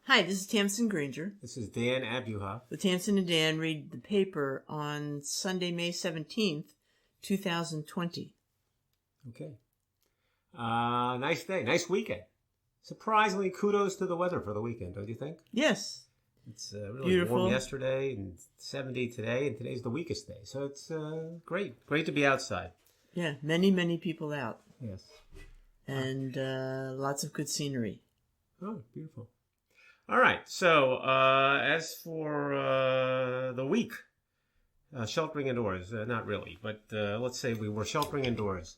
Hi, this is Tamsen Granger. This is Dan Abuhoff. With Tamsen and Dan read the paper on Sunday, May 17th, 2020. Okay. Nice day. Nice weekend. Surprisingly, kudos to the weather for the weekend, don't you think? Yes. It's really beautiful. Warm yesterday and 70 today, and today's the weakest day. So it's great. Great to be outside. Yeah, many people out. Yes. And lots of good scenery. Oh, beautiful. All right. So as for the week, sheltering indoors, not really, but let's say we were sheltering indoors.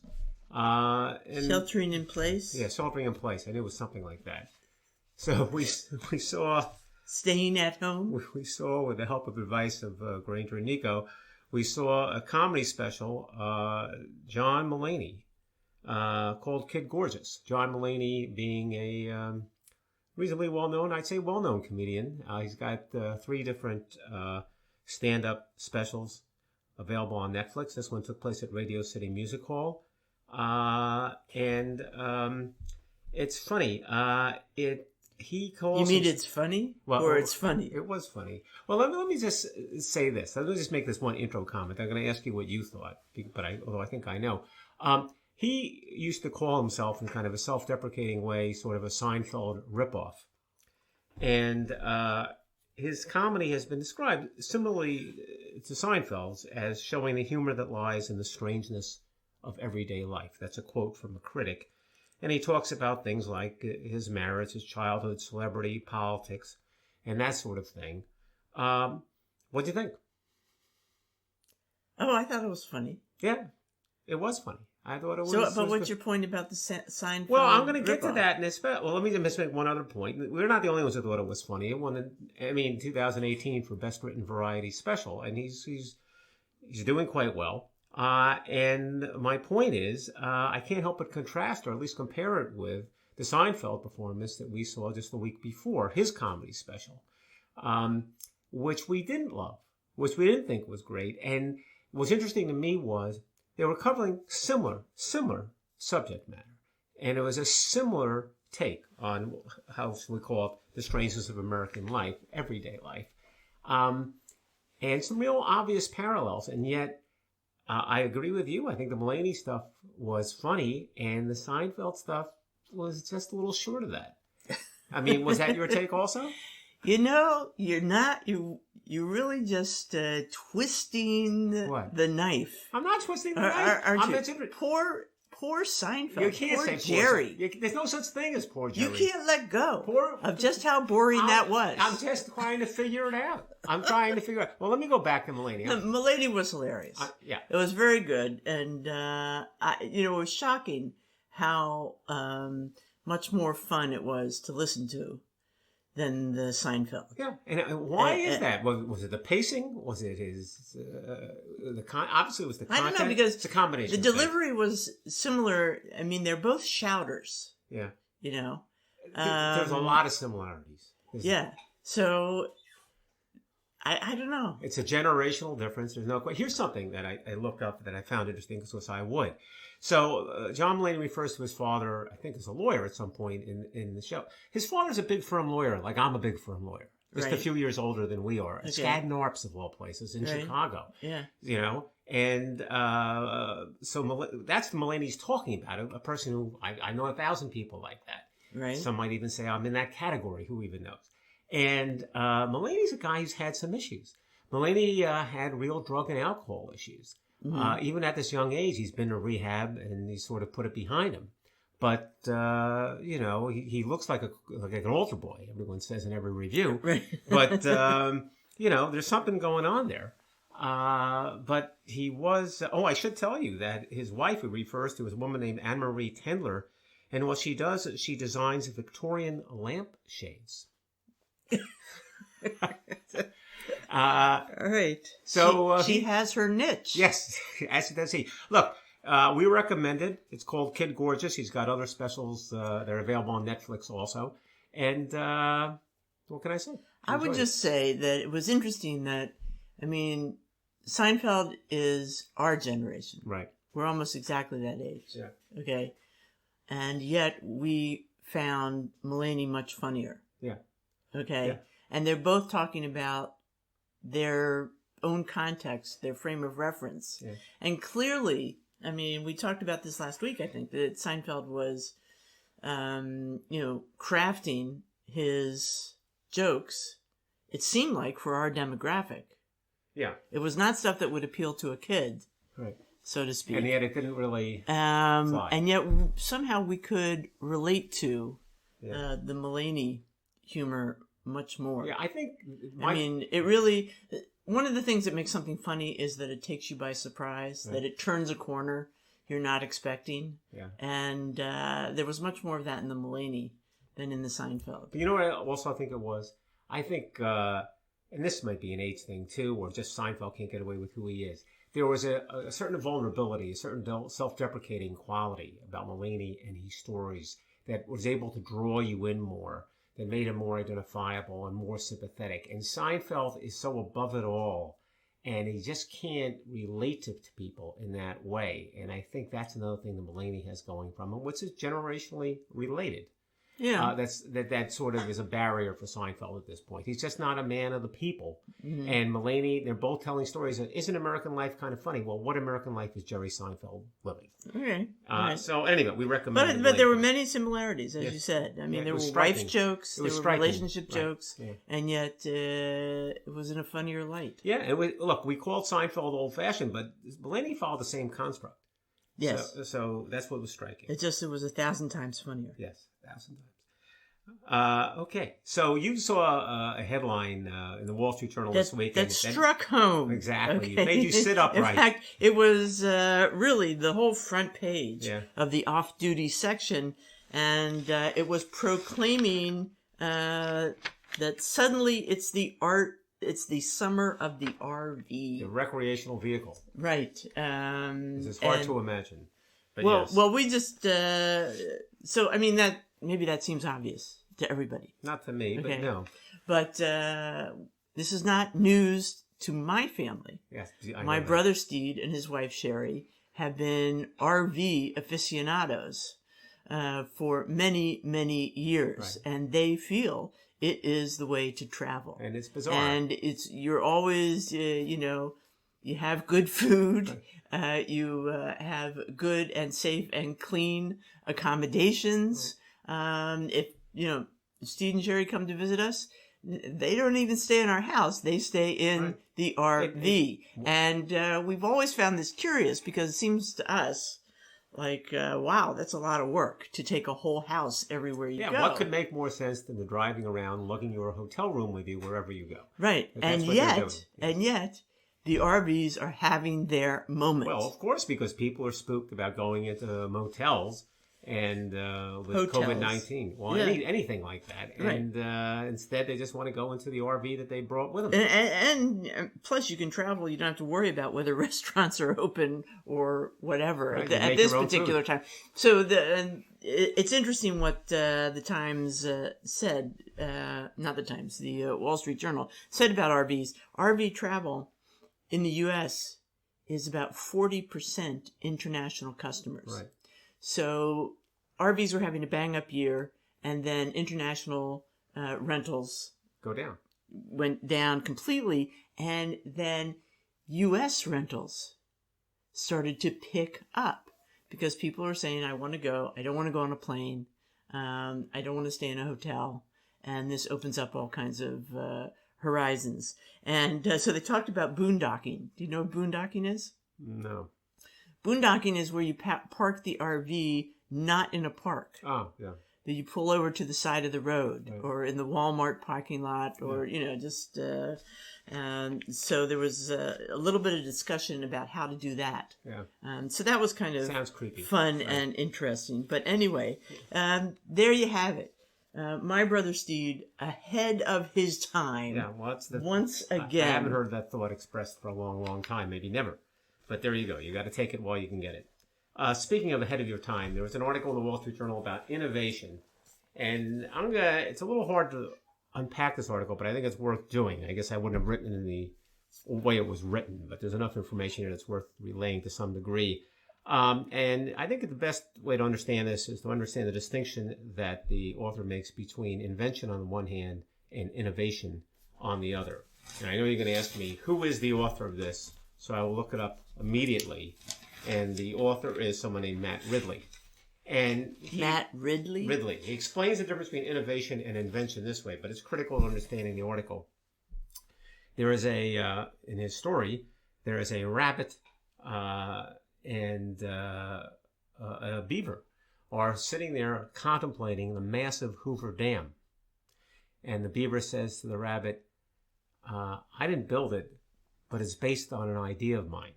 Sheltering in place? Yeah, sheltering in place. I knew it was something like that. So we saw... Staying at home? We saw, with the help of advice of Granger and Nico, we saw a comedy special, John Mulaney, called Kid Gorgeous. John Mulaney being a reasonably well-known, I'd say well-known comedian. He's got 3 different stand-up specials available on Netflix. This one took place at Radio City Music Hall. And it's funny. He calls. You mean it's funny? Or it's funny? It was funny. Well, let me just say this. Let me just make this one intro comment. I'm going to ask you what you thought, but although I think I know. He used to call himself in kind of a self-deprecating way, sort of a Seinfeld ripoff. And his comedy has been described similarly to Seinfeld's as showing the humor that lies in the strangeness of everyday life. That's a quote from a critic. And he talks about things like his marriage, his childhood, celebrity, politics, and that sort of thing. What do you think? Oh, I thought it was funny. Yeah, it was funny. I thought it was. So, but what's your point about the Seinfeld? Well, I'm going to get to that in this. Well, let me just make one other point. We're not the only ones that thought it was funny. It won, 2018 for Best Written Variety Special, and he's doing quite well. And my point is, I can't help but contrast, or at least compare it with the Seinfeld performance that we saw just the week before, his comedy special, which we didn't love, which we didn't think was great. And what's interesting to me was they were covering similar subject matter. And it was a similar take on how we call it the strangeness of American life, everyday life. And some real obvious parallels. And yet, I agree with you. I think the Mulaney stuff was funny, and the Seinfeld stuff was just a little short of that. I mean, was that your take also? You know, you're really just twisting the knife. I'm not twisting the knife. Poor Seinfeld. You can't poor say Jerry. There's no such thing as poor Jerry. You can't let go of just how boring that was. I'm just trying to figure it out. Well, let me go back to Mulaney. Mulaney was hilarious. Yeah. It was very good. And, it was shocking how much more fun it was to listen to than the Seinfeld. Yeah, and why is that? Was it the pacing? Was it his obviously it was the content. I don't know, because it's a combination. The delivery was similar. I mean, they're both shouters. Yeah, there's a lot of similarities. Yeah, so I don't know. It's a generational difference. There's no question. Here's something that I looked up that I found interesting, because I would. So John Mulaney refers to his father, I think, as a lawyer at some point in the show. His father's a big firm lawyer, like I'm a big firm lawyer. Just a few years older than we are. Okay. Skadden Arps, of all places, in Chicago. Yeah. And so that's the Mulaney's talking about, a person who, I know 1,000 people like that. Right. Some might even say I'm in that category, who even knows. And Mulaney's a guy who's had some issues. Mulaney had real drug and alcohol issues. Mm-hmm. Even at this young age, he's been to rehab, and he sort of put it behind him. But, he looks like an altar boy, everyone says in every review. Right. But, there's something going on there. But he was... I should tell you that his wife, who refers to, is a woman named Anne-Marie Tendler. And what she does is she designs Victorian lampshades. All right. So she has her niche. Yes, as does he. Look, we recommend it. It's called Kid Gorgeous. He's got other specials that are available on Netflix also. And what can I say? I would just say that it was interesting that, Seinfeld is our generation. Right. We're almost exactly that age. Yeah. Okay. And yet we found Mulaney much funnier. Yeah. Okay. Yeah. And they're both talking about their own context, their frame of reference. Yeah. And clearly, I mean, we talked about this last week, I think, that Seinfeld was, crafting his jokes, it seemed like, for our demographic. Yeah. It was not stuff that would appeal to a kid, Right. so to speak. And yet it didn't really fly. And yet somehow we could relate to the Mulaney humor much more. Yeah, I think... it really... One of the things that makes something funny is that it takes you by surprise, that it turns a corner you're not expecting. Yeah. And there was much more of that in the Mulaney than in the Seinfeld. But you know what I also think it was? I think, and this might be an age thing too, or just Seinfeld can't get away with who he is. There was a certain vulnerability, a certain self-deprecating quality about Mulaney and his stories that was able to draw you in more, that made him more identifiable and more sympathetic. And Seinfeld is so above it all, and he just can't relate to people in that way. And I think that's another thing that Mulaney has going from him, which is generationally related. Yeah. That sort of is a barrier for Seinfeld at this point. He's just not a man of the people. Mm-hmm. And Mulaney, they're both telling stories that isn't American life kind of funny? Well, what American life is Jerry Seinfeld living? Okay. Right. So anyway, we recommend. But there were many similarities, as you said. I mean, there were striking. wife jokes, there were relationship jokes, and yet it was in a funnier light. Yeah, and we called Seinfeld old-fashioned, but Mulaney followed the same construct. Yes. So that's what was striking. It was 1,000 times funnier. Yes, 1,000 times. Okay, so you saw a headline in the Wall Street Journal this week that struck home. Exactly, Okay. It made you sit upright. In fact, it was really the whole front page of the off-duty section, and it was proclaiming that suddenly it's the summer of the RV, the recreational vehicle. Right. This is hard to imagine. But well, we just so I mean that. Maybe that seems obvious to everybody. Not to me, but no. But this is not news to my family. Yes, my brother Steed and his wife Sherry have been RV aficionados for many, many years. Right. And they feel it is the way to travel. And it's bizarre. And you're always, you have good food. Right. You have good and safe and clean accommodations. Right. If Steve and Sherry come to visit us, they don't even stay in our house. They stay in the RV. And we've always found this curious because it seems to us like, wow, that's a lot of work to take a whole house everywhere you go. Yeah, what could make more sense than the driving around, lugging your hotel room with you wherever you go? Right. And yet, the RVs are having their moment. Well, of course, because people are spooked about going into motels. And with hotels. COVID-19, anything like that, right. And instead they just want to go into the RV that they brought with them. And plus, you can travel; you don't have to worry about whether restaurants are open or whatever at this particular time. So it's interesting what the Times said, not the Times, the Wall Street Journal said about RVs. RV travel in the U.S. is about 40% international customers. Right. So RVs were having a bang-up year, and then international rentals went down completely, and then U.S. rentals started to pick up because people are saying, I want to go. I don't want to go on a plane. I don't want to stay in a hotel. And this opens up all kinds of horizons. And so they talked about boondocking. Do you know what boondocking is? No. Boondocking is where you park the RV not in a park. Oh, yeah. That you pull over to the side of the road or in the Walmart parking lot or, just... so there was a little bit of discussion about how to do that. Yeah. So that was kind of sounds creepy. Fun and interesting. But anyway, there you have it. My brother Steed, ahead of his time. Yeah, well, once again. I haven't heard that thought expressed for a long, long time. Maybe never. But there you go. You got to take it while you can get it. Speaking of ahead of your time, there was an article in the Wall Street Journal about innovation. And it's a little hard to unpack this article, but I think it's worth doing. I guess I wouldn't have written it in the way it was written, but there's enough information here that's worth relaying to some degree. And I think the best way to understand this is to understand the distinction that the author makes between invention on the one hand and innovation on the other. And I know you're going to ask me, who is the author of this? So I will look it up immediately. And the author is someone named Matt Ridley. And Matt Ridley? Ridley. He explains the difference between innovation and invention this way, but it's critical to understanding the article. There is in his story, there is a rabbit and a beaver are sitting there contemplating the massive Hoover Dam. And the beaver says to the rabbit, I didn't build it, but it's based on an idea of mine.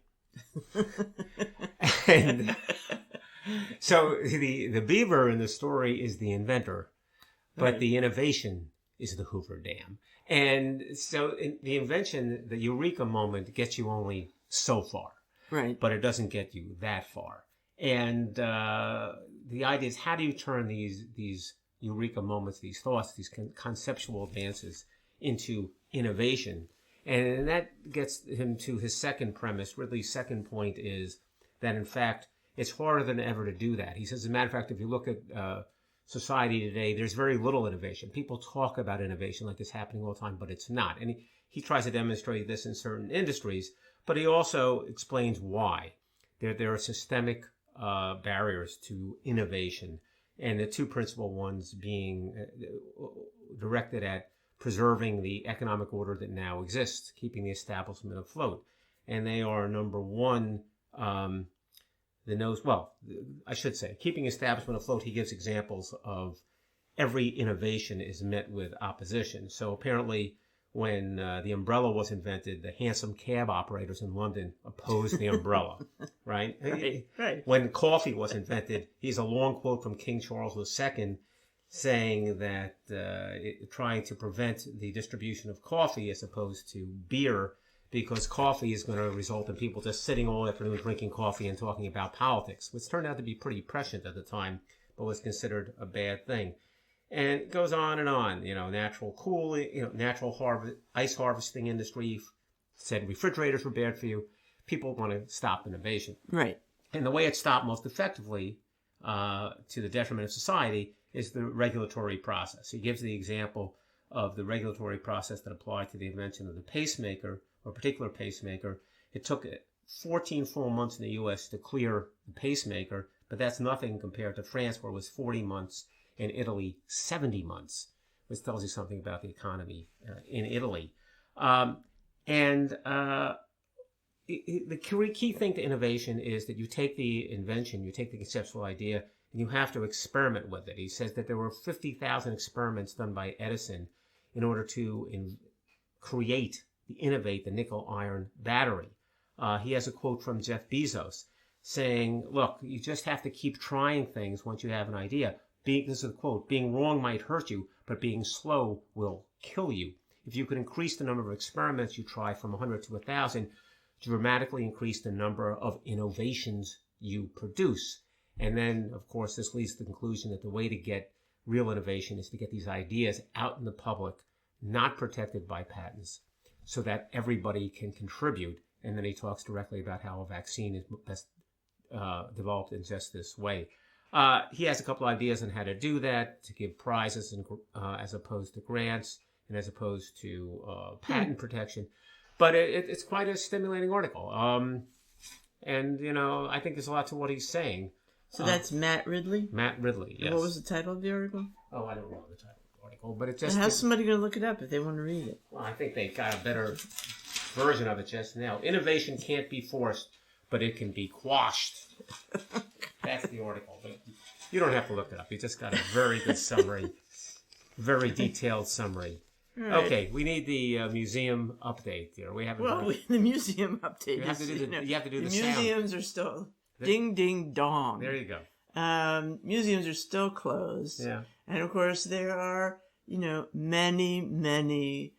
And so the beaver in the story is the inventor, but the innovation is the Hoover Dam. And so the invention, the eureka moment, gets you only so far. Right. But it doesn't get you that far. And the idea is, how do you turn these eureka moments, these thoughts, these conceptual advances into innovation? And that gets him to his second premise. Ridley's second point is that, in fact, it's harder than ever to do that. He says, as a matter of fact, if you look at society today, there's very little innovation. People talk about innovation like it's happening all the time, but it's not. And he tries to demonstrate this in certain industries, but he also explains why. There are systemic barriers to innovation, and the two principal ones being directed at preserving the economic order that now exists, keeping the establishment afloat. And they are, number one, keeping establishment afloat. He gives examples of every innovation is met with opposition. So apparently when the umbrella was invented, the hansom cab operators in London opposed the umbrella, right? Right. When coffee was invented, here's a long quote from King Charles II saying that trying to prevent the distribution of coffee as opposed to beer, because coffee is going to result in people just sitting all afternoon drinking coffee and talking about politics, which turned out to be pretty prescient at the time, but was considered a bad thing. And it goes on and on. Natural cooling, ice harvesting industry said refrigerators were bad for you. People want to stop innovation. Right. And the way it's stopped most effectively, to the detriment of society, is the regulatory process. He gives the example of the regulatory process that applied to the invention of the pacemaker, or a particular pacemaker. It took 14 full months in the U.S. to clear the pacemaker, but that's nothing compared to France, where it was 40 months, and Italy 70 months, which tells you something about the economy in Italy. The key thing to innovation is that you take the invention, you take the conceptual idea, and you have to experiment with it. He says that there were 50,000 experiments done by Edison in order to innovate the nickel-iron battery. He has a quote from Jeff Bezos saying, look, you just have to keep trying things once you have an idea. This is a quote, being wrong might hurt you, but being slow will kill you. If you could increase the number of experiments you try from 100 to 1,000, dramatically increase the number of innovations you produce. And then, of course, this leads to the conclusion that the way to get real innovation is to get these ideas out in the public, not protected by patents, so that everybody can contribute. And then he talks directly about how a vaccine is best developed in just this way. He has a couple ideas on how to do that, to give prizes as opposed to grants, and as opposed to patent protection. But it's quite a stimulating article. I think there's a lot to what he's saying. So that's Matt Ridley? Matt Ridley, yes. What was the title of the article? Oh, I don't know the title of the article, but it just... And how's somebody going to look it up if they want to read it? Well, I think they got a better version of it just now. Innovation can't be forced, but it can be quashed. That's the article. But you don't have to look it up. You just got a very good summary, very detailed summary. Right. Okay, we need the museum update here. We haven't. The museum update. You have to do the museums sound. Are still ding ding dong. There you go. Museums are still closed. Yeah. And of course there are many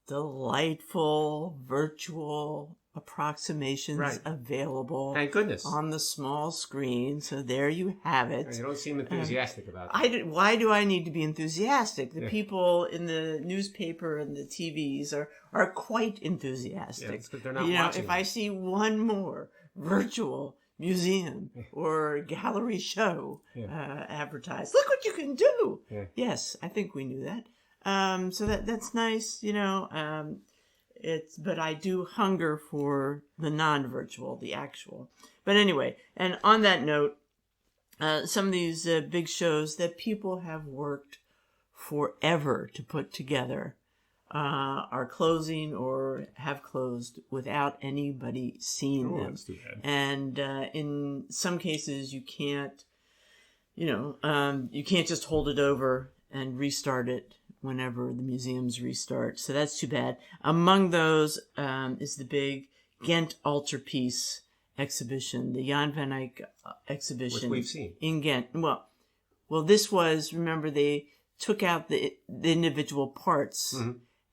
delightful virtual approximations available. Thank goodness. On the small screen. So there you have it. You don't seem enthusiastic about that. Why do I need to be enthusiastic? The people in the newspaper and the TVs are quite enthusiastic. Yeah, they're not watching. If I see one more virtual museum or gallery show advertised, look what you can do. Yeah. Yes, I think we knew that. So that's nice, but I do hunger for the non-virtual, the actual. But anyway, and on that note, some of these big shows that people have worked forever to put together are closing or have closed without anybody seeing them. That's too bad. And in some cases, you can't just hold it over and restart it whenever the museums restart. So that's too bad. Among those is the big Ghent Altarpiece exhibition, the Jan van Eyck exhibition. Which we've seen. In Ghent. Well, this was, remember, they took out the individual parts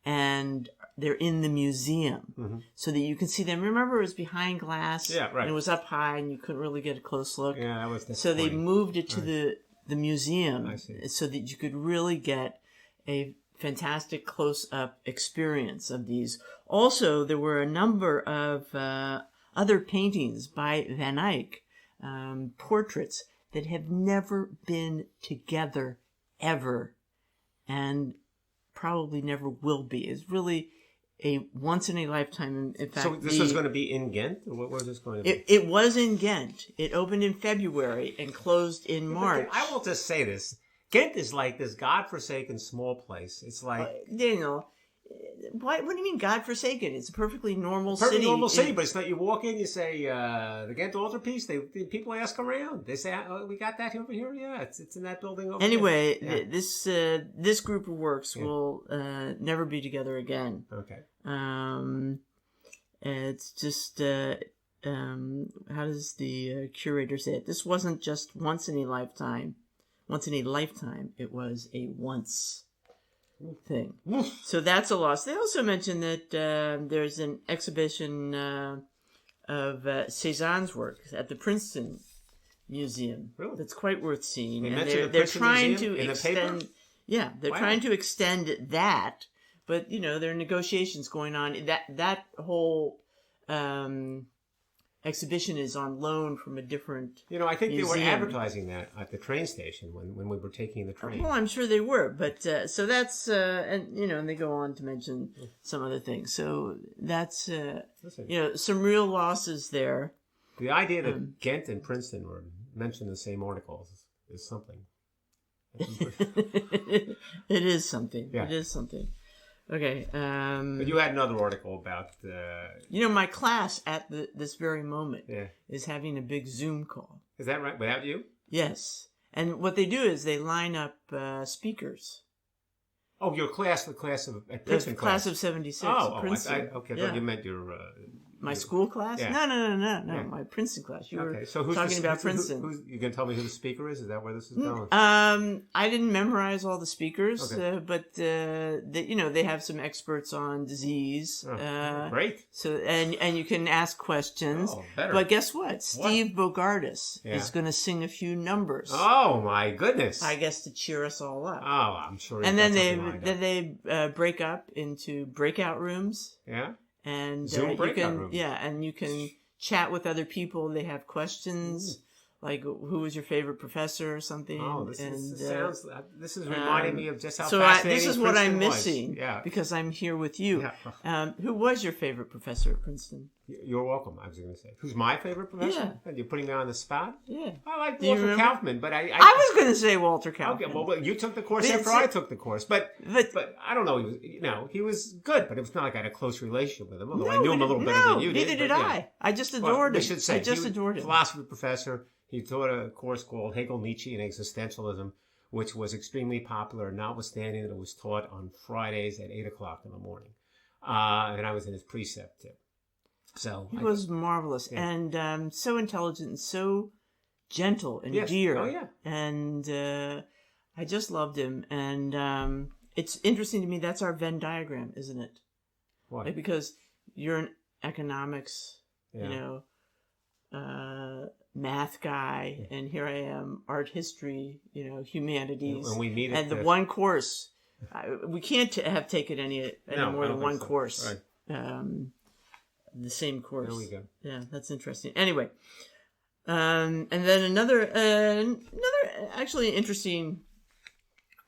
and they're in the museum so that you can see them. Remember, it was behind glass. Yeah, right. And it was up high and you couldn't really get a close look. Yeah, that was So they moved it to the museum I see. so that you could really get a fantastic close-up experience of these. Also, there were a number of other paintings by Van Eyck, portraits that have never been together ever and probably never will be. It's really a once-in-a-lifetime. In fact, so this was going to be in Ghent? Or what was this going to be? It was in Ghent. It opened in February and closed in March. I will just say this. Ghent is like this godforsaken small place. It's like... Daniel, what do you mean godforsaken? It's a perfectly normal city. Perfectly normal city, but it's not... You walk in, you say, the Ghent Altarpiece, people ask around. They say, oh, we got that over here? Yeah, it's in that building over there. Anyway, Yeah. this group of works will never be together again. Okay. It's just... how does the curator say it? This wasn't just once in a lifetime. Once in a lifetime, it was a once thing. So that's a loss. They also mentioned that there's an exhibition of Cézanne's work at the Princeton Museum. Really? That's quite worth seeing. They And mentioned they're the trying Princeton to Museum in the paper? extend. Yeah, they're Wow. trying to extend that, but there are negotiations going on. That whole exhibition is on loan from a different I think museum. they were advertising that at the train station when we were taking the train. Well, I'm sure they were, but so that's and they go on to mention some other things. So that's Listen, some real losses there. the idea that Ghent and Princeton were mentioned in the same articles is something. It is something. Yeah. It is something. Okay. But you had another article about... my class at this very moment Yeah. is having a big Zoom call. Is that right? Without you? Yes. And what they do is they line up speakers. Oh, your class, the class of... At The Princeton class of 76. Princeton. Okay, I Yeah. thought you meant your... My school class? Yeah. No. Yeah. My Princeton class. You were Okay, so who's talking about Princeton. You going to tell me who the speaker is? Is that where this is going? I didn't memorize all the speakers, Okay. but they have some experts on disease. Great. So and you can ask questions. Oh, better. But guess what? Steve Bogardus Yeah. is going to sing a few numbers. Oh, my goodness. I guess to cheer us all up. Oh, I'm sure. And he's then got something lined up. they break up into breakout rooms. Yeah? And Zoom breakout rooms. Yeah, and you can chat with other people. They have questions like, "Who was your favorite professor?" or something. Oh, this is reminding me of just how so fascinating this is what Princeton I'm was. missing. Yeah. because I'm here with you. Yeah. Who was your favorite professor at Princeton? You're welcome, I was going to say. Who's my favorite professor? Yeah. You're putting me on the spot? Yeah, I like Do you Walter remember? Kaufman, but I was going to say Walter Kaufman. Okay, well, you took the course But after it's- I took the course, but I don't know. He was good, but it was not like I had a close relationship with him. Although I knew him a little better than you did. Neither did but, I. yeah. I just Well, adored we him. should say I just he was adored a him. philosophy professor. He taught a course called Hegel, Nietzsche, and Existentialism, which was extremely popular, notwithstanding that it was taught on Fridays at 8 o'clock in the morning. And I was in his precept too. So He was marvelous and so intelligent and so gentle and dear. Oh, yeah. And I just loved him. And it's interesting to me. That's our Venn diagram, isn't it? What? Like, because you're an economics, Yeah. math guy, and here I am, art history, humanities. And we meet at and the the- one course. We can't have taken any No, more I than don't one think so. course. Right. The same course. There we go. Yeah, that's interesting. Anyway, and then another actually interesting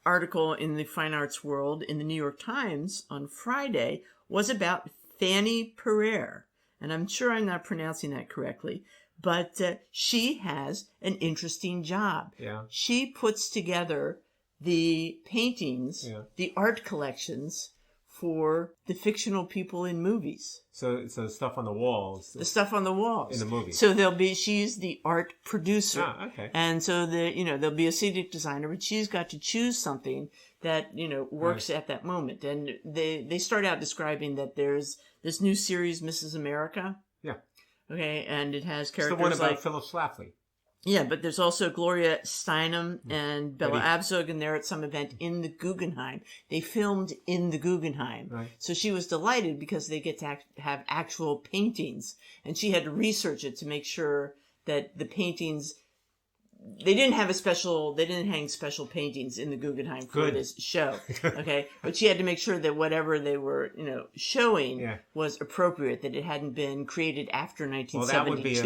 article in the fine arts world in the New York Times on Friday was about Fanny Pereire. And I'm sure I'm not pronouncing that correctly, but she has an interesting job. Yeah. She puts together the paintings, the art collections for the fictional people in movies. So stuff on the walls. The stuff on the walls. In the movie. So she's the art producer. Ah, okay. And so there'll be a scenic designer, but she's got to choose something that, works at that moment. And they start out describing that there's this new series, Mrs. America. Yeah. Okay, and it has characters it's the one about like Phyllis Schlafly. Yeah, but there's also Gloria Steinem and Bella Abzug, and they're at some event in the Guggenheim. They filmed in the Guggenheim. Right. So she was delighted because they get to have actual paintings. And she had to research it to make sure that the paintings... They didn't hang special paintings in the Guggenheim for this show. Okay. But she had to make sure that whatever they were, showing was appropriate, that it hadn't been created after 1972. Well, that would be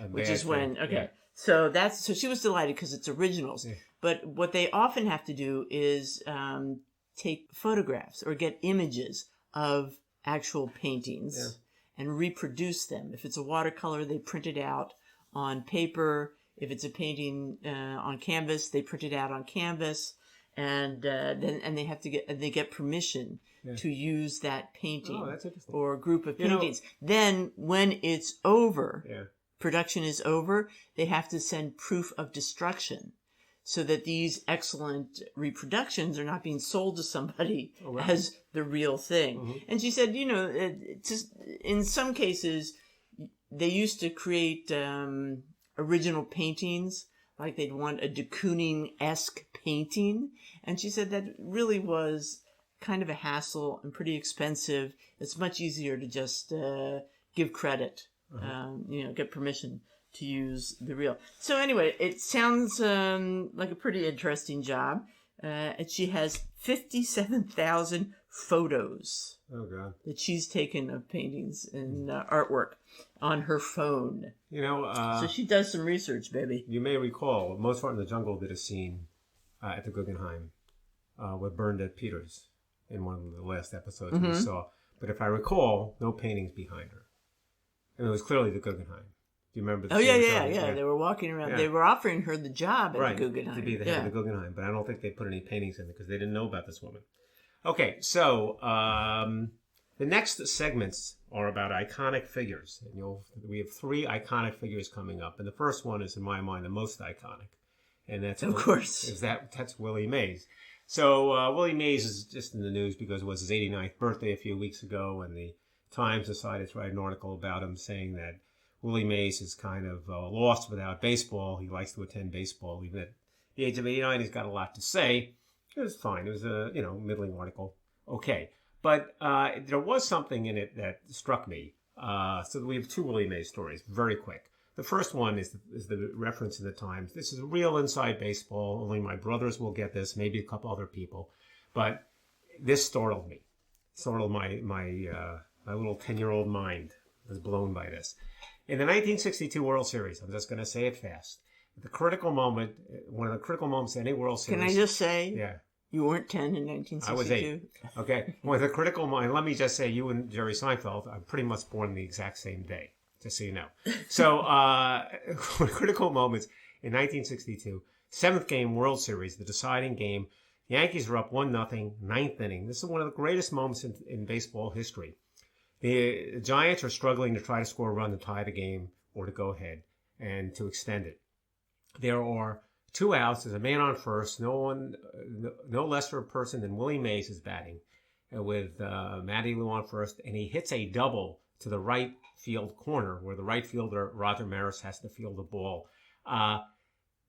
a which is thing. when, okay. Yeah. So she was delighted because it's originals. Yeah. But what they often have to do is take photographs or get images of actual paintings and reproduce them. If it's a watercolor, they print it out on paper. If it's a painting on canvas, they print it out on canvas, and they get permission to use that painting or group of paintings. Then when it's over, production is over, they have to send proof of destruction, so that these excellent reproductions are not being sold to somebody as the real thing. Mm-hmm. And she said, just in some cases, they used to create original paintings, like they'd want a de Kooning-esque painting. And she said that really was kind of a hassle and pretty expensive. It's much easier to just give credit, get permission to use the real. So anyway, it sounds like a pretty interesting job. And she has 57,000 photos that she's taken of paintings and artwork on her phone. So she does some research, baby. You may recall, Most Art in the Jungle did a scene at the Guggenheim with Bernadette Peters in one of the last episodes we saw. But if I recall, no paintings behind her. And it was clearly the Guggenheim. Do you remember? Yeah. They were walking around. Yeah. They were offering her the job at the Guggenheim. To be the head of the Guggenheim. But I don't think they put any paintings in it because they didn't know about this woman. Okay, so the next segments are about iconic figures. And we have 3 iconic figures coming up. And the first one is, in my mind, the most iconic. And that's, that's Willie Mays. So Willie Mays is just in the news because it was his 89th birthday a few weeks ago, and the Times decided to write an article about him saying that Willie Mays is kind of lost without baseball. He likes to attend baseball. Even at the age of 89, he's got a lot to say. It was fine. It was a, middling article. Okay. But there was something in it that struck me. So we have 2 Willie Mays stories, very quick. The first one is the reference in the Times. This is real inside baseball. Only my brothers will get this, maybe a couple other people. But this startled me. Startled my little 10-year-old mind was blown by this. In the 1962 World Series, I'm just going to say it fast. The critical moment, one of the critical moments in any World Series. Can I just say? Yeah. You weren't 10 in 1962. I was 8. Okay. One of the critical moments, let me just say, you and Jerry Seinfeld are pretty much born the exact same day, just so you know. So, critical moments in 1962, 7th game World Series, the deciding game. The Yankees are up 1-0, 9th inning. This is one of the greatest moments in baseball history. The Giants are struggling to try to score a run to tie the game or to go ahead and to extend it. There are 2 outs. There's a man on first. No lesser person than Willie Mays is batting with Matty Lou on first, and he hits a double to the right field corner where the right fielder, Roger Maris, has to field the ball.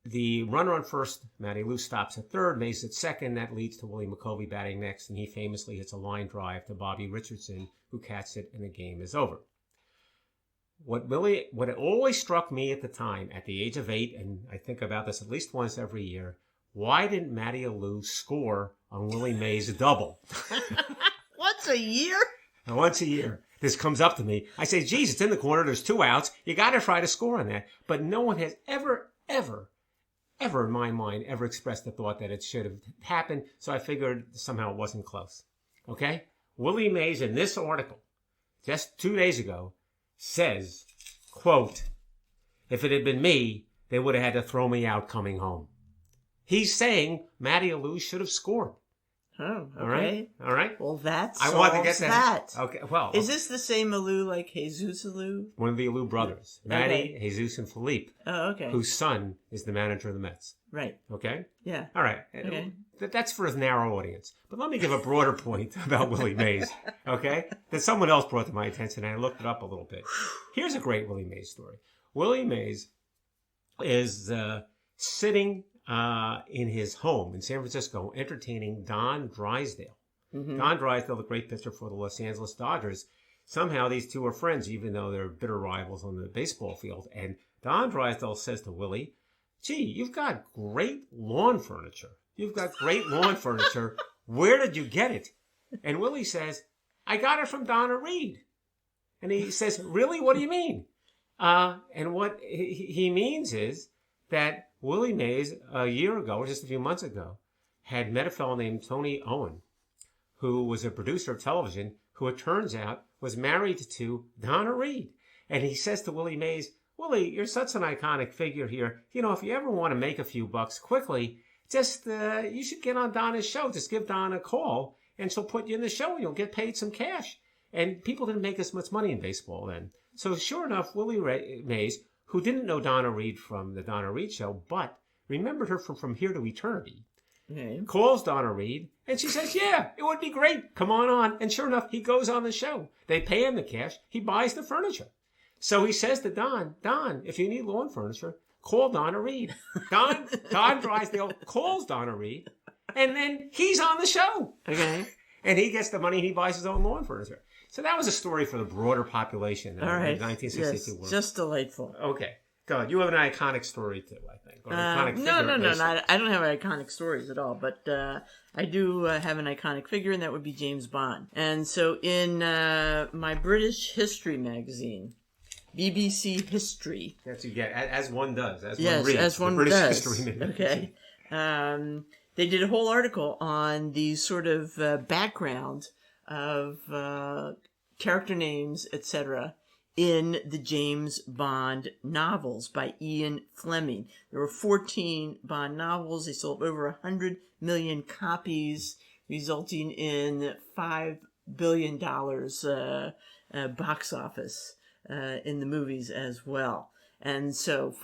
The runner on first, Matty Lou, stops at third. Mays at second. That leads to Willie McCovey batting next, and he famously hits a line drive to Bobby Richardson, who catches it, and the game is over. What always struck me at the time, at the age of 8, and I think about this at least once every year, why didn't Matty Lou score on Willie Mays' double? Once a year? And once a year. This comes up to me. I say, geez, it's in the corner. There's 2 outs. You got to try to score on that. But no one has ever ever in my mind ever expressed the thought that it should have happened, so I figured somehow it wasn't close. Okay? Willie Mays in this article, just 2 days ago, says, quote, "If it had been me, they would have had to throw me out coming home." He's saying Matty Alou should have scored. Oh, okay. All right? All right? Well, that I solves want to get that. that. Okay, well. Is this the same Alou like Jesus Alou? One of the Alou brothers. Matty, Okay. Jesus, and Philippe. Oh, okay. Whose son is the manager of the Mets. Right. Okay? Yeah. All right. Okay. That's for a narrow audience. But let me give a broader point about Willie Mays, okay? That someone else brought to my attention, and I looked it up a little bit. Here's a great Willie Mays story. Willie Mays is sitting in his home in San Francisco entertaining Don Drysdale. Mm-hmm. Don Drysdale, the great pitcher for the Los Angeles Dodgers. Somehow these two are friends, even though they're bitter rivals on the baseball field. And Don Drysdale says to Willie, "Gee, you've got great lawn furniture. You've got great lawn furniture. Where did you get it?" And Willie says, "I got it from Donna Reed." And he says, "Really? What do you mean?" And what he means is that Willie Mays, a year ago, or just a few months ago, had met a fellow named Tony Owen, who was a producer of television, who it turns out was married to Donna Reed. And he says to Willie Mays, "Willie, you're such an iconic figure here. You know, if you ever want to make a few bucks quickly, just you should get on Donna's show. Just give Donna a call, and she'll put you in the show, and you'll get paid some cash." And people didn't make as much money in baseball then. So sure enough, Willie Mays, who didn't know Donna Reed from the Donna Reed show, but remembered her from Here to Eternity, calls Donna Reed, and she says, "Yeah, it would be great. Come on." And sure enough, he goes on the show. They pay him the cash. He buys the furniture. So he says to Don, "If you need lawn furniture, call Donna Reed." Don Drysdale calls Donna Reed, and then he's on the show. Okay. And he gets the money and he buys his own lawn furniture. So that was a story for the broader population. All right. In 1962. Yes, just delightful. Okay. Go ahead. You have an iconic story too, I think. Or an iconic no. figure, I don't have iconic stories at all, but I do have an iconic figure, and that would be James Bond. And so in my British history magazine, BBC History. That's you get, as one does. As yes, one reads. as one the British does. History magazine. Okay. They did a whole article on the sort of background of character names, etc., in the James Bond novels by Ian Fleming. There were 14 Bond novels. They sold over 100 million copies, resulting in $5 billion box office in the movies as well. And so,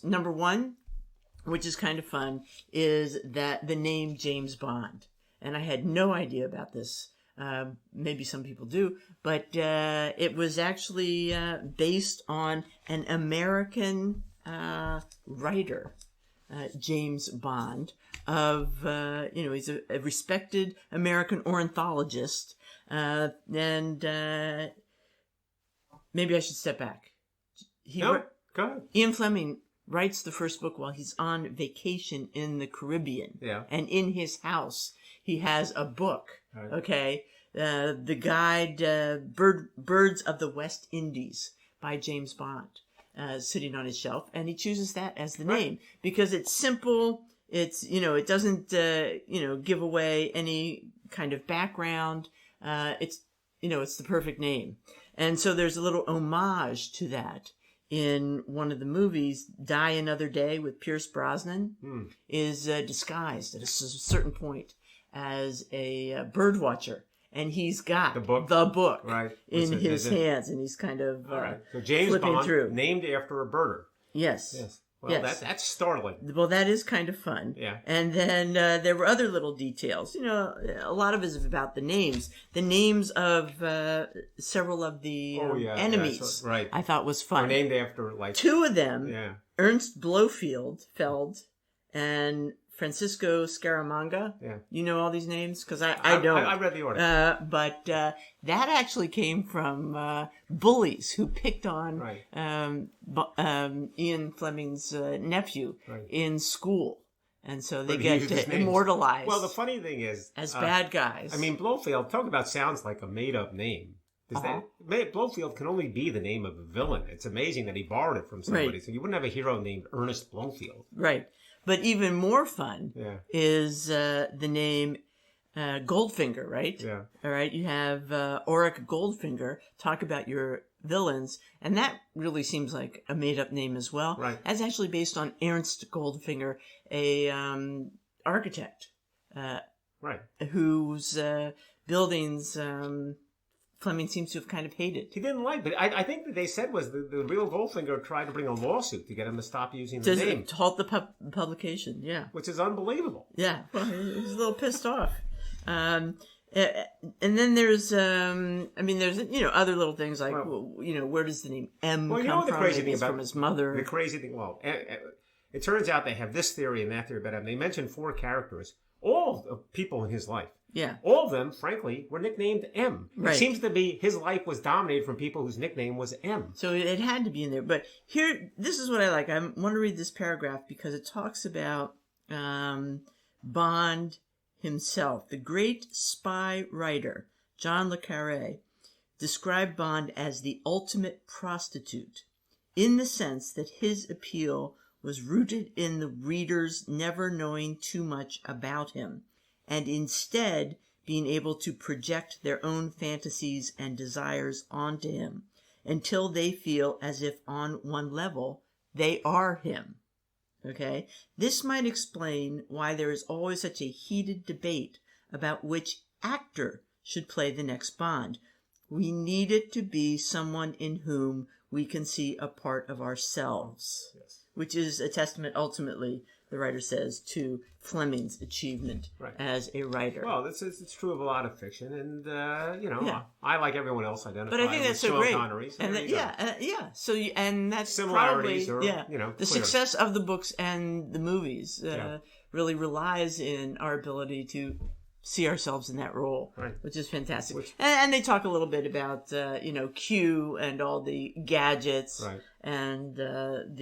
number one, which is kind of fun, is that the name James Bond. And I had no idea about this. Maybe some people do, but it was actually based on an American writer, James Bond, he's a respected American ornithologist, and maybe I should step back. Go ahead. Ian Fleming writes the first book while he's on vacation in the Caribbean. Yeah. And in his house, he has a book, right. Okay? The guide, Birds of the West Indies by James Bond, sitting on his shelf. And he chooses that as the name because it's simple. It's, it doesn't, give away any kind of background. It's the perfect name. And so there's a little homage to that. In one of the movies, Die Another Day with Pierce Brosnan, is disguised at a certain point as a bird watcher. And he's got the book right. in his hands, and he's kind of so James flipping Bond, through. Named after a birder. Yes. Well, yes. That's startling. Well, that is kind of fun. Yeah. And then there were other little details. A lot of it is about the names. The names of several of the enemies. Yeah, right. I thought was fun. They're named after two of them. Yeah. Ernst Blofeld and Francisco Scaramanga. Yeah. You know all these names? Because I don't. I read the article. But that actually came from bullies who picked on Ian Fleming's nephew in school. And so they get immortalized. Well, the funny thing is... as bad guys. I mean, Blofeld, talk about sounds like a made-up name. Blofeld can only be the name of a villain. It's amazing that he borrowed it from somebody. Right. So you wouldn't have a hero named Ernest Blofeld. Right. But even more fun is the name Goldfinger, right? Yeah. All right. You have Auric Goldfinger. Talk about your villains. And that really seems like a made-up name as well. Right. That's actually based on Ernst Goldfinger, a architect. Right. Whose buildings Fleming seems to have kind of hated. He didn't like, but I think that they said was the real Goldfinger tried to bring a lawsuit to get him to stop using the name. To halt the publication, yeah. Which is unbelievable. Yeah, well, he was a little pissed off. And then there's, there's, other little things like, where does the name M come from? Crazy thing about from his mother. The crazy thing, it turns out they have this theory and that theory about him. They mentioned 4 characters, all of people in his life. Yeah. All of them, frankly, were nicknamed M. Right. It seems to be his life was dominated from people whose nickname was M. So it had to be in there. But here, this is what I like. I want to read this paragraph because it talks about Bond himself. The great spy writer, John le Carré, described Bond as the ultimate prostitute in the sense that his appeal was rooted in the reader's never knowing too much about him, and instead being able to project their own fantasies and desires onto him until they feel as if on one level they are him. Okay? This might explain why there is always such a heated debate about which actor should play the next Bond. We need it to be someone in whom we can see a part of ourselves, which is a testament ultimately, the writer says, to Fleming's achievement as a writer. Well, it's true of a lot of fiction, and I like everyone else identify. But I think that's with so great. Connery, so and So and that's similarities, probably the clear. Success of the books and the movies really relies in our ability to see ourselves in that role, which is fantastic. And they talk a little bit about Q and all the gadgets and but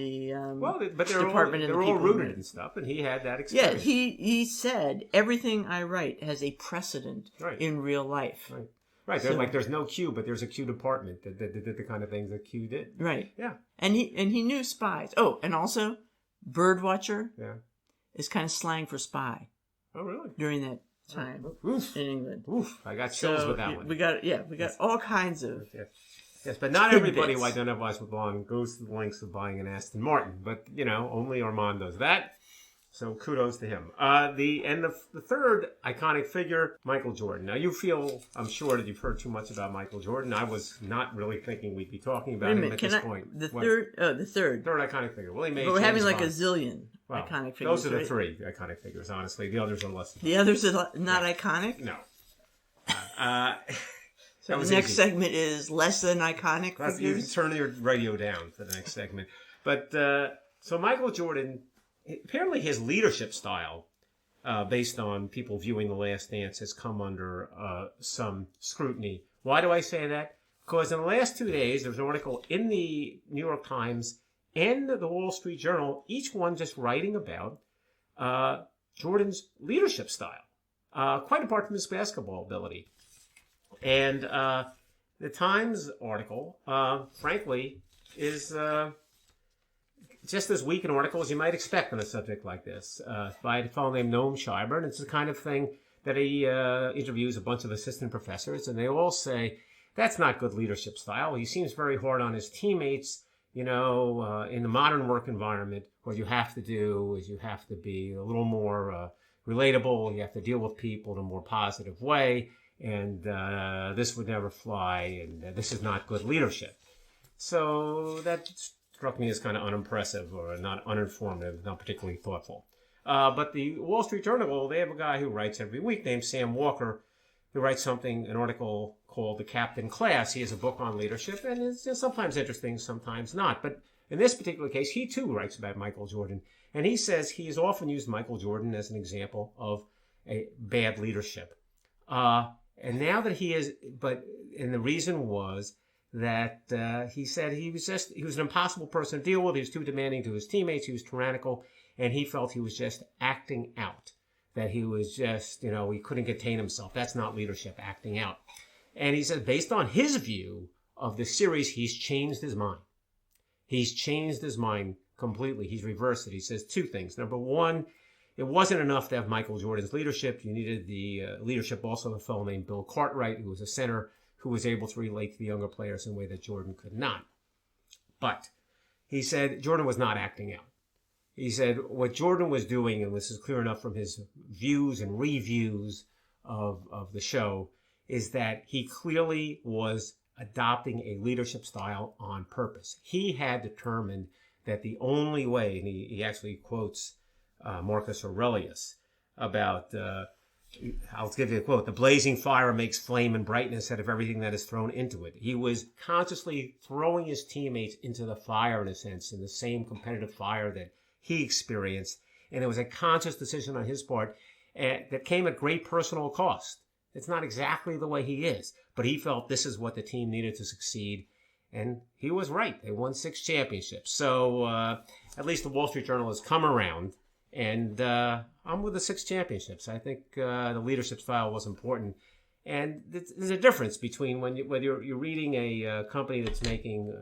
they're all rooted in stuff, and he had that experience. Yeah, he said everything I write has a precedent in real life. Right. So, there's no Q, but there's a Q department that did the kind of things that Q did. Right. Yeah. And he knew spies. Oh, and also, birdwatcher is kind of slang for spy. Oh, really? During that time in England. Oof, I got chills with that one. We got all kinds of yes, but not everybody who identifies with Bond goes to the lengths of buying an Aston Martin. But only Armand does that. So kudos to him. The third iconic figure, Michael Jordan. Now I'm sure that you've heard too much about Michael Jordan. I was not really thinking we'd be talking about him at this point. The third iconic figure. Willie Mays. But we're having like Bond. a zillion iconic figures. Those are the 3 iconic figures. Honestly, the others are less. The others are not iconic. No. So the next segment is less than iconic figures. You can turn your radio down for the next segment. But so Michael Jordan. Apparently his leadership style, based on people viewing The Last Dance, has come under some scrutiny. Why do I say that? Because in the last 2 days, there was an article in the New York Times and the Wall Street Journal, each one just writing about Jordan's leadership style, quite apart from his basketball ability. And the Times article, frankly, is just as weak an article as you might expect on a subject like this, by a fellow named Noam Scheiber. And it's the kind of thing that he interviews a bunch of assistant professors, and they all say, that's not good leadership style. He seems very hard on his teammates. In the modern work environment, what you have to do is you have to be a little more relatable. You have to deal with people in a more positive way. And this would never fly, and this is not good leadership. So that struck me as kind of unimpressive or not uninformative, not particularly thoughtful. But the Wall Street Journal, they have a guy who writes every week named Sam Walker, who writes an article called The Captain Class. He has a book on leadership, and it's sometimes interesting, sometimes not. But in this particular case, he too writes about Michael Jordan. And he says he has often used Michael Jordan as an example of a bad leadership. And now that and the reason was that he said he was an impossible person to deal with. He was too demanding to his teammates. He was tyrannical, and he felt he was just acting out. That he was just, he couldn't contain himself. That's not leadership, acting out. And he said, based on his view of the series, he's changed his mind. He's changed his mind completely. He's reversed it. He says two things. Number one, it wasn't enough to have Michael Jordan's leadership. You needed the leadership also of a fellow named Bill Cartwright, who was a center who was able to relate to the younger players in a way that Jordan could not. But he said Jordan was not acting out. He said what Jordan was doing, and this is clear enough from his views and reviews of the show, is that he clearly was adopting a leadership style on purpose. He had determined that the only way, and he actually quotes Marcus Aurelius about, I'll give you a quote, the blazing fire makes flame and brightness out of everything that is thrown into it. He was consciously throwing his teammates into the fire, in a sense, in the same competitive fire that he experienced. And it was a conscious decision on his part that came at great personal cost. It's not exactly the way he is, but he felt this is what the team needed to succeed. And he was right. They won 6 championships. So at least the Wall Street Journal has come around. And I'm with the 6 championships. I think the leadership style was important. And there's a difference between whether you're reading a company that's making,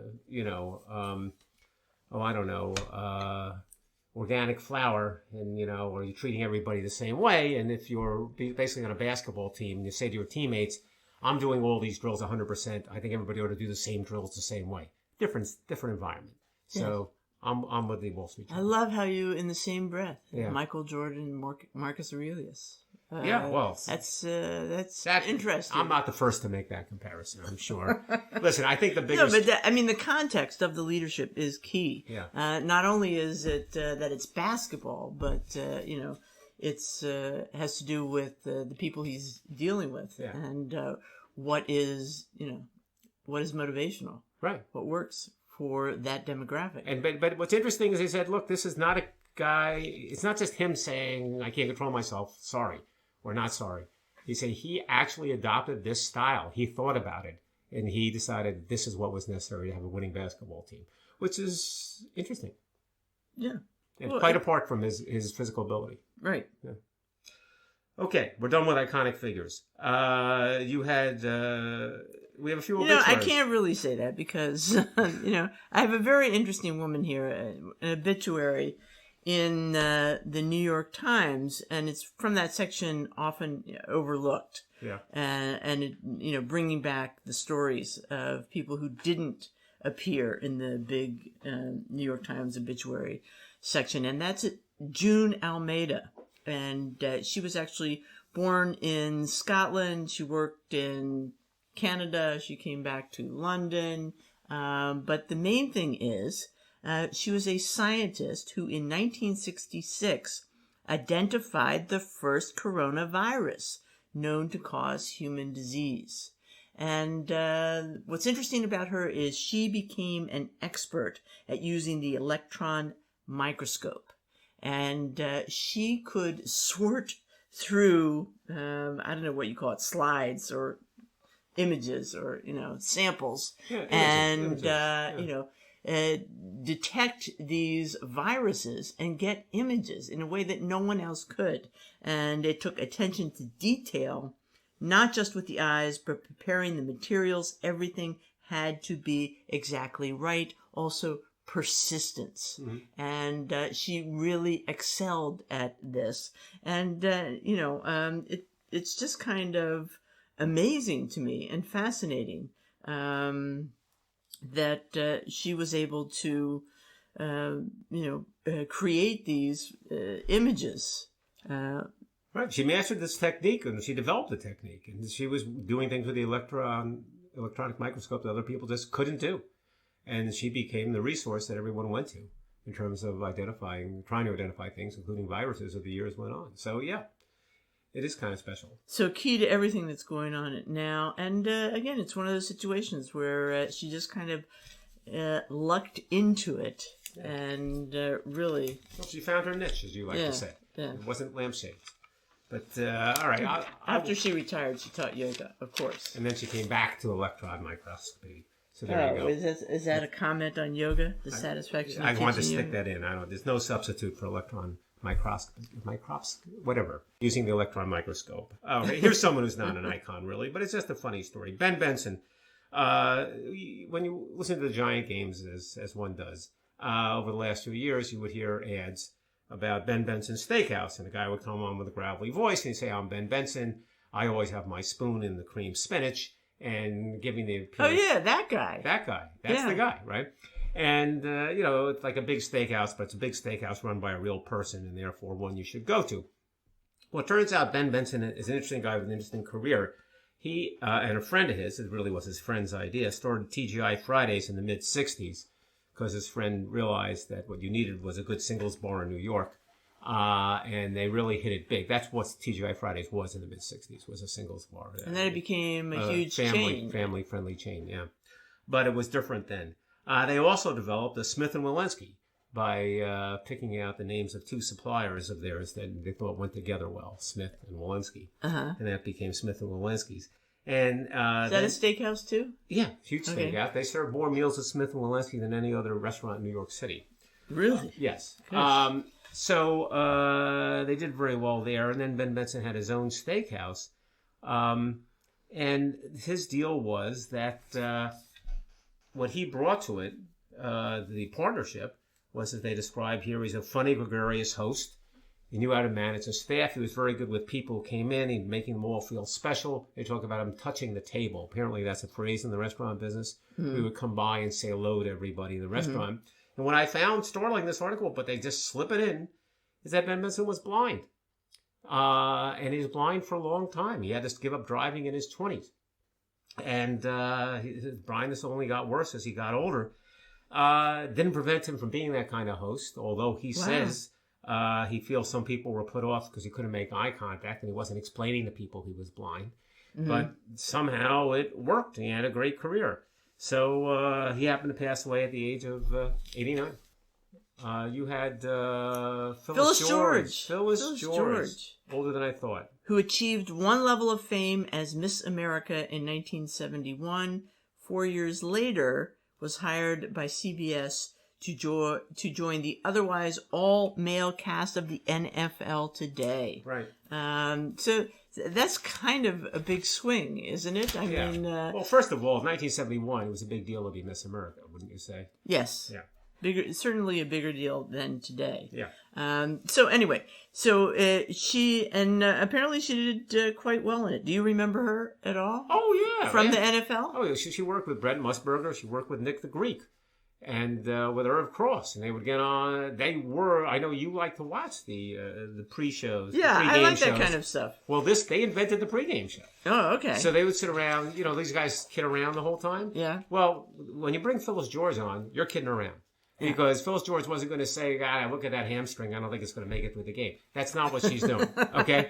organic flour, and or you're treating everybody the same way. And if you're basically on a basketball team, and you say to your teammates, "I'm doing all these drills 100%. I think everybody ought to do the same drills the same way." Different environment. So. Yes. I'm with the Wall Street Journal. I love how you, in the same breath, Michael Jordan, Marcus Aurelius. That's interesting. I'm not the first to make that comparison, I'm sure. Listen, I think the biggest... No, but the context of the leadership is key. Yeah. Not only is it that it's basketball, but, it's has to do with the people he's dealing with. Yeah. And what is motivational. Right. What works for that demographic. And but what's interesting is he said, look, this is not a guy, it's not just him saying, I can't control myself, sorry, or not sorry. He said he actually adopted this style. He thought about it, and he decided this is what was necessary to have a winning basketball team, which is interesting. Yeah. And quite apart from his physical ability. Right. Yeah. Okay, we're done with iconic figures. You had... we have a few obituaries. I can't really say that because, I have a very interesting woman here, an obituary in the New York Times, and it's from that section often overlooked. Yeah. And it, bringing back the stories of people who didn't appear in the big New York Times obituary section, and that's June Almeida. And she was actually born in Scotland. She worked in Canada. She came back to London. But the main thing is she was a scientist who in 1966 identified the first coronavirus known to cause human disease. And what's interesting about her is she became an expert at using the electron microscope. And she could sort through, I don't know what you call it, slides or images or, samples, detect these viruses and get images in a way that no one else could. And it took attention to detail, not just with the eyes, but preparing the materials. Everything had to be exactly right. Also, persistence. Mm-hmm. And she really excelled at this. And, it's just kind of amazing to me and fascinating that she was able to, create these images. Right. She mastered this technique, and she developed the technique. And she was doing things with the electronic microscope that other people just couldn't do. And she became the resource that everyone went to in terms of trying to identify things, including viruses, as the years went on. So, yeah, it is kind of special. So key to everything that's going on now. And, again, it's one of those situations where she just kind of lucked into it and really... Well, she found her niche, as you like to say. Yeah. It wasn't lampshades. But, all right. After she retired, she taught yoga, of course. And then she came back to electron microscopy. So there you go. Is that a comment on yoga? The satisfaction. I wanted to stick that in. There's no substitute for electron microscopy, whatever. Using the electron microscope. Here's someone who's not an icon, really, but it's just a funny story. Bensen. When you listen to the Giant games, as one does, over the last few years, you would hear ads about Bensen Steakhouse, and a guy would come on with a gravelly voice and he'd say, "I'm Ben Bensen. I always have my spoon in the cream spinach," and giving the appearance. Oh yeah, that guy. That guy. That's the guy, right? And it's like a big steakhouse, but it's a big steakhouse run by a real person, and therefore one you should go to. Well, it turns out Ben Bensen is an interesting guy with an interesting career. He and a friend of his, it really was his friend's idea, started TGI Fridays in the mid-'60s because his friend realized that what you needed was a good singles bar in New York, and they really hit it big. That's what TGI Fridays was in the mid-'60s, was a singles bar. And then it became a huge chain. Family-friendly chain, yeah. But it was different then. They also developed a Smith & Wollensky by picking out the names of two suppliers of theirs that they thought went together well, Smith and Wollensky. And that became Smith & Wollensky's. And is that a steakhouse too? Yeah, huge steakhouse. They serve more meals at Smith & Wollensky than any other restaurant in New York City. Really? Yes. So they did very well there. And then Ben Bensen had his own steakhouse. And his deal was that what he brought to it, the partnership, was that they described here, he's a funny, gregarious host. He knew how to manage his staff. He was very good with people who came in. He'd making them all feel special. They talk about him touching the table. Apparently that's a phrase in the restaurant business. We would come by and say hello to everybody in the restaurant. And what I found startling this article, but they just slip it in, is that Ben Bensen was blind. And he was blind for a long time. He had to give up driving in his 20s. And his blindness only got worse as he got older. Didn't prevent him from being that kind of host, although he says he feels some people were put off because he couldn't make eye contact and he wasn't explaining to people he was blind. But somehow it worked. He had a great career. So he happened to pass away at the age of 89. You had Phyllis George. Phyllis George. Older than I thought. Who achieved one level of fame as Miss America in 1971. 4 years later, was hired by CBS to join the otherwise all-male cast of the NFL today. Right. So that's kind of a big swing, isn't it? I mean... well, first of all, in 1971, it was a big deal to be Miss America, wouldn't you say? Yes. Yeah. Certainly a bigger deal than today. Yeah. So anyway, she apparently she did quite well in it. Do you remember her at all? Oh yeah, from the NFL. Oh yeah, she worked with Brent Musburger. She worked with Nick the Greek, and with Irv Cross, and they would get on. I know you like to watch the pre-shows. Yeah, the I like shows. that kind of stuff. Well, they invented the pregame show. Oh, okay. So they would sit around. These guys kid around the whole time. Yeah. Well, when you bring Phyllis George on, you're kidding around. Because Phyllis George wasn't going to say, look at that hamstring. I don't think it's going to make it through the game. That's not what she's doing. Okay?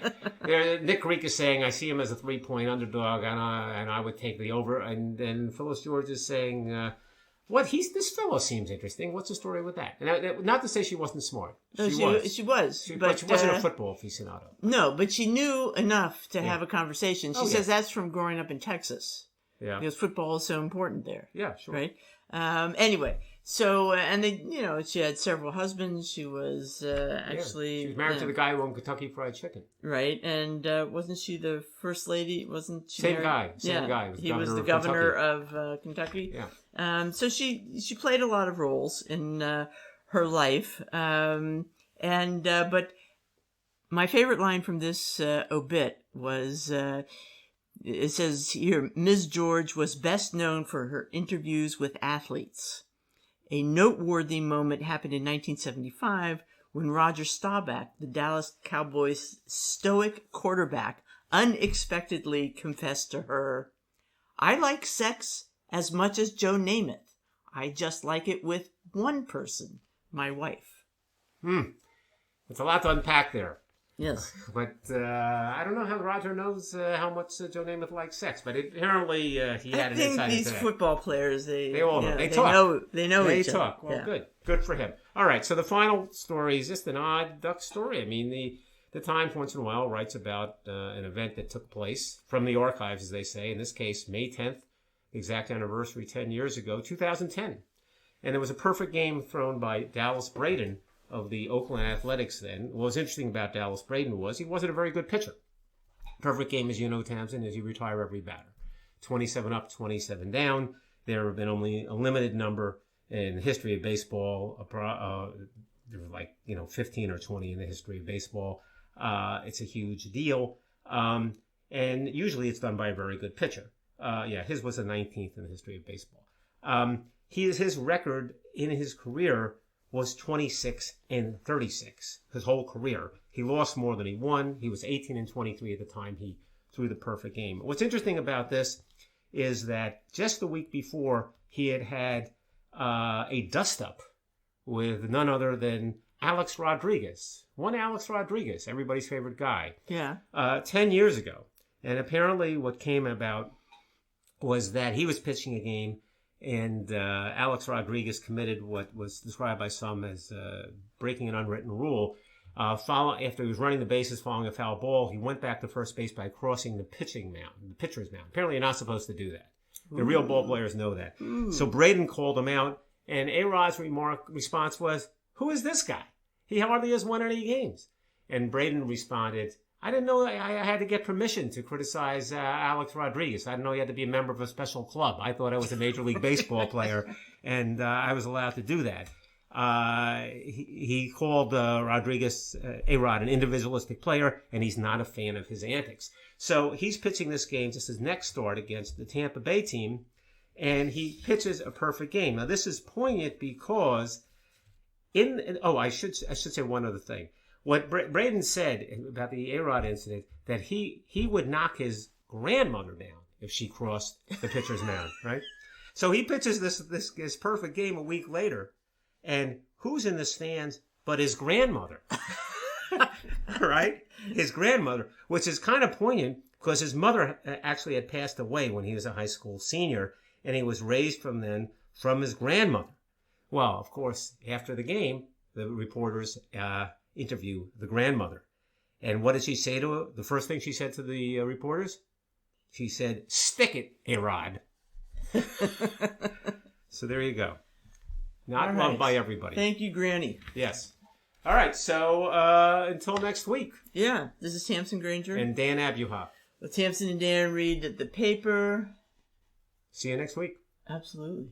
Nick Greek is saying, I see him as a 3-point underdog, and I would take the over. And then Phyllis George is saying, this fellow seems interesting. What's the story with that? And not to say she wasn't smart. She was. But she wasn't a football aficionado. No, but she knew enough to have a conversation. She says that's from growing up in Texas. Yeah. Because football is so important there. Yeah, sure. Right? Anyway. So, and they, she had several husbands. She was actually... She was married to the guy who owned Kentucky Fried Chicken. Right. And wasn't she the first lady? Wasn't she Same married? guy. He was the governor of Kentucky. Yeah. So she played a lot of roles in her life. But my favorite line from this obit was... it says here, Ms. George was best known for her interviews with athletes. A noteworthy moment happened in 1975 when Roger Staubach, the Dallas Cowboys' stoic quarterback, unexpectedly confessed to her, "I like sex as much as Joe Namath. I just like it with one person, my wife." It's a lot to unpack there. Yes. But I don't know how Roger knows how much Joe Namath likes sex, but apparently he had an insight into that. I think these football players, they all know. They talk. They know each other. They talk. Well, good for him. All right, so the final story is just an odd duck story. I mean, the Times once in a while writes about an event that took place from the archives, as they say. In this case, May 10th, the exact anniversary 10 years ago, 2010. And there was a perfect game thrown by Dallas Braden of the Oakland Athletics then. What was interesting about Dallas Braden was he wasn't a very good pitcher. Perfect game, as you know, Tamsen, is you retire every batter. 27 up, 27 down. There have been only a limited number in the history of baseball. There were like 15 or 20 in the history of baseball. It's a huge deal, and usually it's done by a very good pitcher. His was the 19th in the history of baseball. His record in his career was 26-36. His whole career, he lost more than he won. He was 18-23 at the time he threw the perfect game. What's interesting about this is that just the week before, he had a dust-up with none other than Alex Rodriguez. One Alex Rodriguez, everybody's favorite guy. Yeah. 10 years ago. And apparently what came about was that he was pitching a game, and Alex Rodriguez committed what was described by some as breaking an unwritten rule. After he was running the bases following a foul ball, he went back to first base by crossing the pitcher's mound. Apparently, you're not supposed to do that. The real ball players know that. Ooh. So Braden called him out, and A-Rod's response was, "Who is this guy? He hardly has won any games." And Braden responded, "I didn't know I had to get permission to criticize Alex Rodriguez. I didn't know you had to be a member of a special club. I thought I was a Major League Baseball player, and I was allowed to do that." He called Rodriguez, A-Rod, an individualistic player, and he's not a fan of his antics. So he's pitching this game, just his next start against the Tampa Bay team, and he pitches a perfect game. Now, this is poignant because I should say one other thing. What Braden said about the A-Rod incident, that he would knock his grandmother down if she crossed the pitcher's mound, right? So he pitches this perfect game a week later, and who's in the stands but his grandmother, right? His grandmother, which is kind of poignant because his mother actually had passed away when he was a high school senior, and he was raised from his grandmother. Well, of course, after the game, the reporters interview the grandmother. And what did she say to her? The first thing she said to the reporters? She said, "Stick it, A-Rod." So there you go. Not loved by everybody. Thank you, Granny. Yes. All right, so until next week. Yeah, this is Tamsen, Granger. And Dan Abuhoff. Tamsen and Dan read the paper. See you next week. Absolutely.